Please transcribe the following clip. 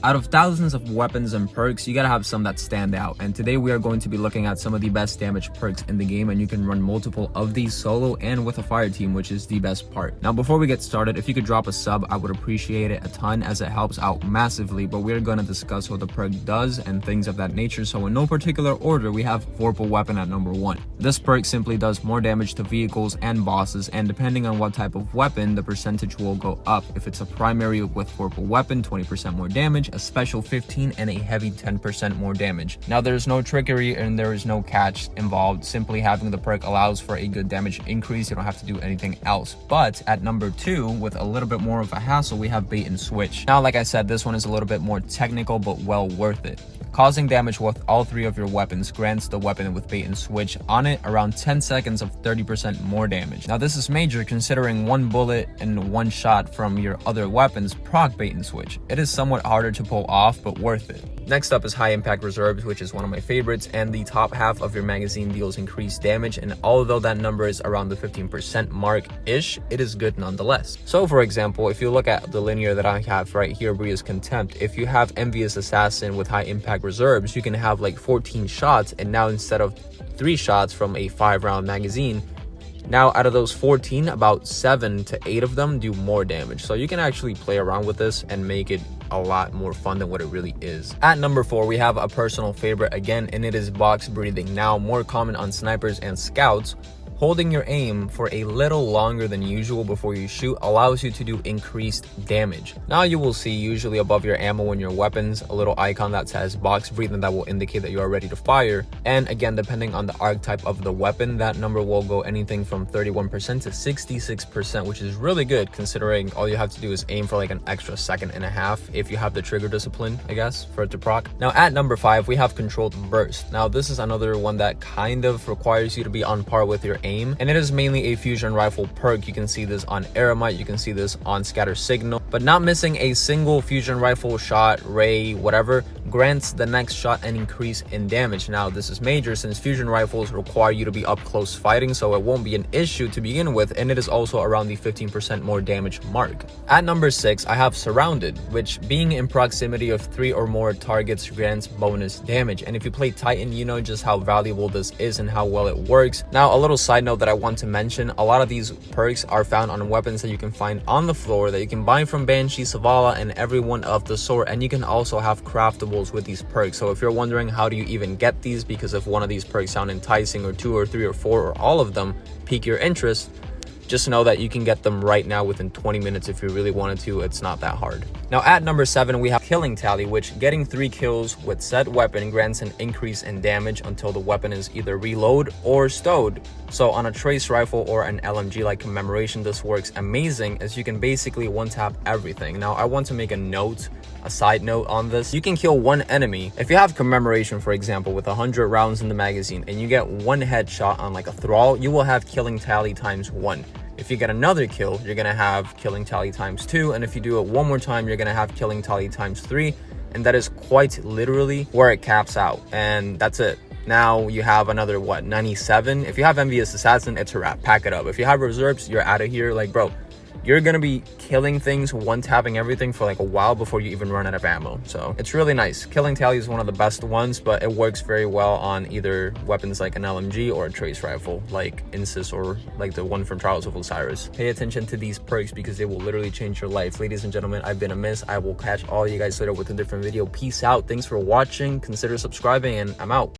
Out of thousands of weapons and perks, you gotta have some that stand out, and today we are going to be looking at some of the best damage perks in the game, and you can run multiple of these solo and with a fire team, which is the best part. Now before we get started, if you could drop a sub, I would appreciate it a ton as it helps out massively, but we're gonna discuss what the perk does and things of that nature. So in no particular order, we have Vorpal Weapon at number 1. This perk simply does more damage to vehicles and bosses, and depending on what type of weapon, the percentage will go up. If it's a primary with Vorpal Weapon, 20% more damage, a special 15, and a heavy 10% more damage. Now there's no trickery and there is no catch involved. Simply having the perk allows for a good damage increase. You don't have to do anything else. But at number 2, with a little bit more of a hassle, we have Bait and Switch. Now like I said, this one is a little bit more technical but well worth it. Causing damage with all 3 of your weapons grants the weapon with Bait and Switch on it around 10 seconds of 30% more damage. Now this is major considering one bullet and one shot from your other weapons proc Bait and Switch. It is somewhat harder to pull off, but worth it. Next up is High Impact Reserves, which is one of my favorites, and the top half of your magazine deals increased damage, and although that number is around the 15% mark-ish, it is good nonetheless. So for example, if you look at the linear that I have right here, Bria's Contempt, if you have Envious Assassin with High Impact Reserves, you can have like 14 shots, and now instead of 3 shots from a 5-round magazine, now out of those 14, about 7 to 8 of them do more damage. So you can actually play around with this and make it a lot more fun than what it really is. At number 4, we have a personal favorite again, and it is Box Breathing. Now more common on snipers and scouts. Holding your aim for a little longer than usual before you shoot allows you to do increased damage. Now you will see usually above your ammo and your weapons a little icon that says box breathing that will indicate that you are ready to fire. And again, depending on the archetype of the weapon, that number will go anything from 31% to 66%, which is really good considering all you have to do is aim for like an extra second and a half if you have the trigger discipline, I guess, for it to proc. Now at number 5, we have Controlled Burst. Now this is another one that kind of requires you to be on par with your aim, and it is mainly a fusion rifle perk. You can see this on Eremite, you can see this on Scatter Signal, but not missing a single fusion rifle shot, ray, whatever, grants the next shot an increase in damage. Now this is major since fusion rifles require you to be up close fighting, so it won't be an issue to begin with, and it is also around the 15% more damage mark. At number 6, I have Surrounded, which being in proximity of 3 or more targets grants bonus damage, and if you play Titan, you know just how valuable this is and how well it works. Now a little side note that I want to mention, a lot of these perks are found on weapons that you can find on the floor that you can buy from Banshee, Zavala, and everyone of the sort, and you can also have craftables with these perks. So if you're wondering how do you even get these because if one of these perks sound enticing, or 2 or 3 or 4 or all of them pique your interest, just know that you can get them right now within 20 minutes if you really wanted to. It's not that hard. Now at number 7, we have Killing Tally, which getting 3 kills with said weapon grants an increase in damage until the weapon is either reload or stowed. So on a trace rifle or an LMG like Commemoration, this works amazing as you can basically one-tap everything. Now I want to make a side note on this. You can kill one enemy. If you have Commemoration, for example, with 100 rounds in the magazine and you get 1 headshot on like a thrall, you will have Killing Tally times 1. If you get another kill, you're gonna have Killing Tally times 2, and if you do it one more time, you're gonna have Killing Tally times 3, and that is quite literally where it caps out, and that's it. Now you have another, what, 97? If you have Envious Assassin, it's a wrap. Pack it up. If you have reserves, you're out of here. Like, bro, you're gonna be killing things, one-tapping everything for like a while before you even run out of ammo. So it's really nice. Killing Tally is one of the best ones, but it works very well on either weapons like an LMG or a trace rifle like Insys or like the one from Trials of Osiris. Pay attention to these perks because they will literally change your life. Ladies and gentlemen, I've been Amiss. I will catch all you guys later with a different video. Peace out. Thanks for watching. Consider subscribing, and I'm out.